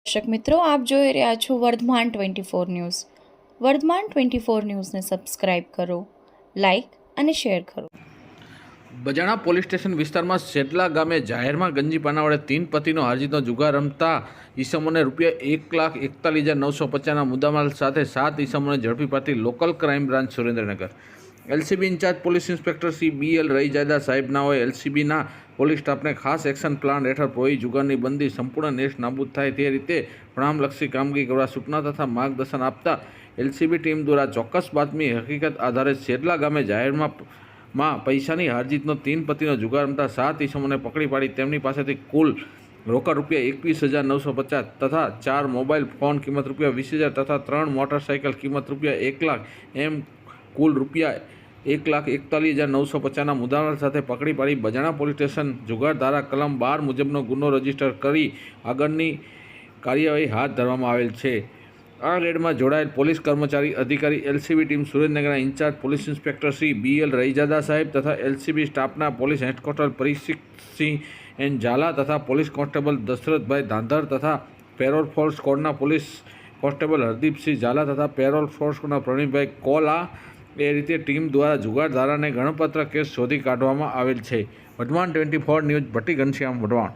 દર્શક મિત્રો, આપ જોઈ રહ્યા છો વર્ધમાન 24 ન્યૂઝ. વર્ધમાન 24 ન્યૂઝને સબસ્ક્રાઇબ કરો, લાઇક અને શેર કરો. બજાણા પોલીસ સ્ટેશન વિસ્તારમાં શેટલા ગામે જાહેરમાં ગંજી પાના વડે 3 પતિનો હારજીતનો જુગાર રમતા ઈસમોને ₹1,41,950ના મુદ્દામાલ સાથે 7 ઈસમોને ઝડપી પાડતી local crime branch Surendranagar. LCB incharge police inspector Shri BL Raijada સાહેબનાઓએ એલસીબીના પોલીસ સ્ટાફને ખાસ એક્શન પ્લાન હેઠળ પ્રોહી જુગારની બંદી સંપૂર્ણ નેસ્ત નાબૂદ થાય તે રીતે પરિણામલક્ષી કામગીરી કરવા સૂચના તથા માર્ગદર્શન આપતા એલસીબી ટીમ દ્વારા ચોક્કસ બાતમી હકીકત આધારે શેટલા ગામે જાહેરમાં પૈસાની હારજીતનો 3 પતિનો જુગાર રમતા 7 ઈસમોને પકડી પાડી તેમની પાસેથી કુલ રોકડ ₹21,950 તથા 4 મોબાઈલ ફોન કિંમત ₹20,000 તથા 3 મોટરસાઇકલ કિંમત ₹1 લાખ એમ કુલ ₹1,41,950ના મુદ્દામાલ સાથે પકડી પાડી બજાણા પોલીસ સ્ટેશન જુગાર ધારા કલમ 12 મુજબનો ગુનો રજીસ્ટર કરી આગળની કાર્યવાહી હાથ ધરવામાં આવેલ છે. આ રેડમાં જોડાયેલ પોલીસ કર્મચારી અધિકારી એલસીબી ટીમ સુરેન્દ્રનગરના incharge police inspector Shri BL Raijada saheb તથા એલસીબી સ્ટાફના police headquarter Parikshitsinh N Zala તથા પોલીસ કોન્સ્ટેબલ દશરથભાઈ ધાંધર તથા પેરોલ ફોર્સ સ્કોડના પોલીસ કોન્સ્ટેબલ હરદીપસિંહ ઝાલા તથા પેરોલ ફોર્સ સ્કોડના પ્રવીણભાઈ કોલા એ રીતે ટીમ દ્વારા જુગાર ધારાને ગણપત્ર કેસ શોધી કાઢવામાં આવેલ છે. વર્ધમાન 24 ન્યૂઝ ભટ્ટી ઘનશ્યામ વઢવાણ.